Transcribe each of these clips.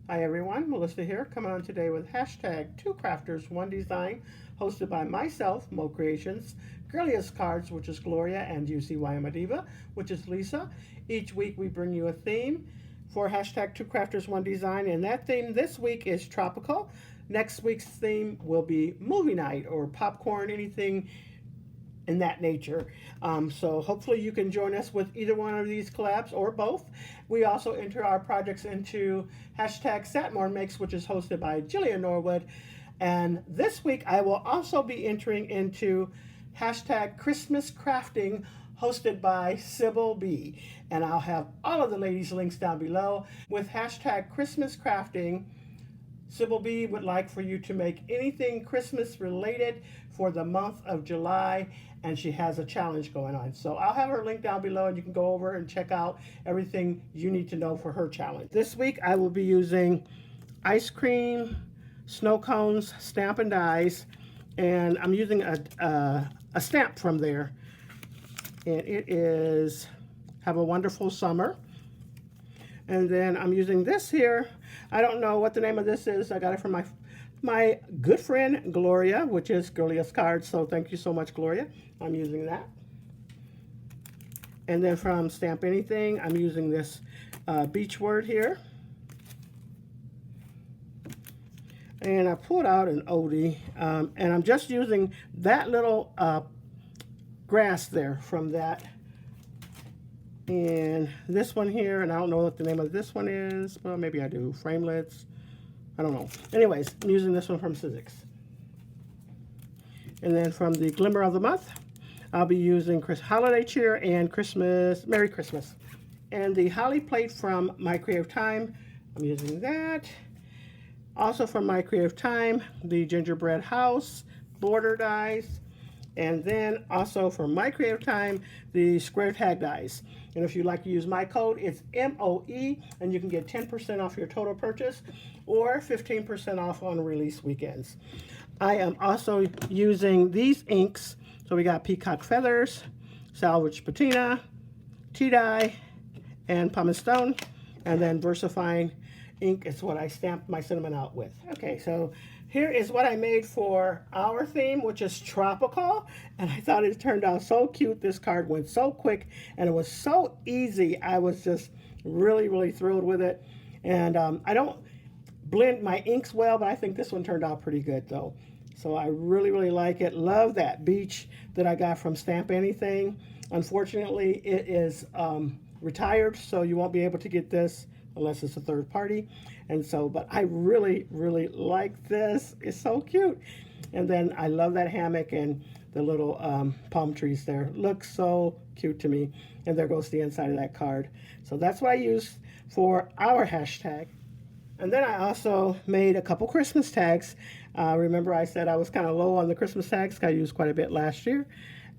Hi everyone, Melissa here, coming on today with hashtag Two Crafters, One Design, hosted by myself, Mo Creations, Girlia's Cards, which is Gloria, and UCY Diva, which is Lisa. Each week we bring you a theme for hashtag Two Crafters, One Design, and that theme this week is tropical. Next week's theme will be movie night or popcorn, anything in that nature. So hopefully you can join us with either one of these collabs or both. We also enter our projects into hashtag Satmore Makes, which is hosted by Jillian Norwood. And this week I will also be entering into hashtag Christmas Crafting, hosted by Sybil B. And I'll have all of the ladies' links down below. With hashtag Christmas Crafting, Sybil B would like for you to make anything Christmas related for the month of July, and she has a challenge going on. So I'll have her link down below and you can go over and check out everything you need to know for her challenge. This week I will be using ice cream, snow cones, Stampin' Dies, and I'm using a stamp from there. And it is Have a Wonderful Summer. And then I'm using this here. I don't know what the name of this is. I got it from my good friend Gloria, which is Girlia's Cards. So thank you so much, Gloria. I'm using that. And then from Stamp Anything, I'm using this beach word here. And I pulled out an oldie, and I'm just using that little grass there from that. And this one here, and I don't know what the name of this one is. Well, maybe I do. Framelits. I don't know. Anyways, I'm using this one from Sizzix. And then from the Glimmer of the Month, I'll be using Holiday Cheer and Christmas, Merry Christmas. And the Holly Plate from My Creative Time, I'm using that. Also from My Creative Time, the Gingerbread House border dies. And then also from My Creative Time, the Square Tag dies. And if you'd like to use my code, it's MOE, and you can get 10% off your total purchase or 15% off on release weekends. I am also using these inks. So we got Peacock Feathers, Salvage Patina, Tea-Dye, and Pumice Stone. And then VersaFine ink is what I stamped my cinnamon out with. Okay, so here is what I made for our theme, which is tropical. And I thought it turned out so cute. This card went so quick and it was so easy. I was just really, really thrilled with it. And I don't blend my inks well, but I think this one turned out pretty good though. So I really, really like it. Love that beach that I got from Stamp Anything. Unfortunately, it is retired, so you won't be able to get this unless it's a third party. And so, but I really, really like this. It's so cute. And then I love that hammock and the little palm trees there. Looks so cute to me. And there goes the inside of that card. So that's what I used for our hashtag. And then I also made a couple Christmas tags. Remember I said I was kind of low on the Christmas tags. I used quite a bit last year.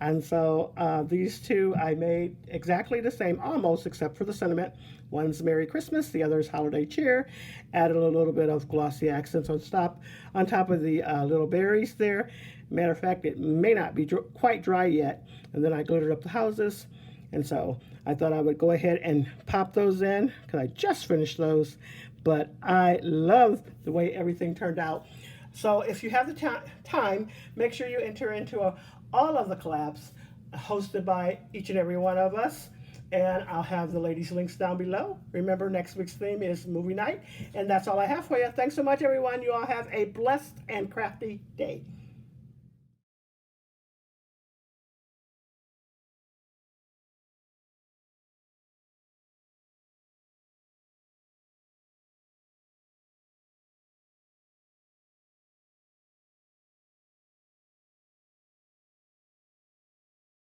And so these two I made exactly the same, almost, except for the sentiment. One's Merry Christmas, the other's Holiday Cheer. Added a little bit of glossy accents on top of the little berries there. Matter of fact, it may not be quite dry yet. And then I glittered up the houses. And so I thought I would go ahead and pop those in because I just finished those. But I love the way everything turned out. So if you have the time, make sure you enter into all of the collabs hosted by each and every one of us. And I'll have the ladies' links down below. Remember, next week's theme is movie night. And that's all I have for you. Thanks so much, everyone. You all have a blessed and crafty day.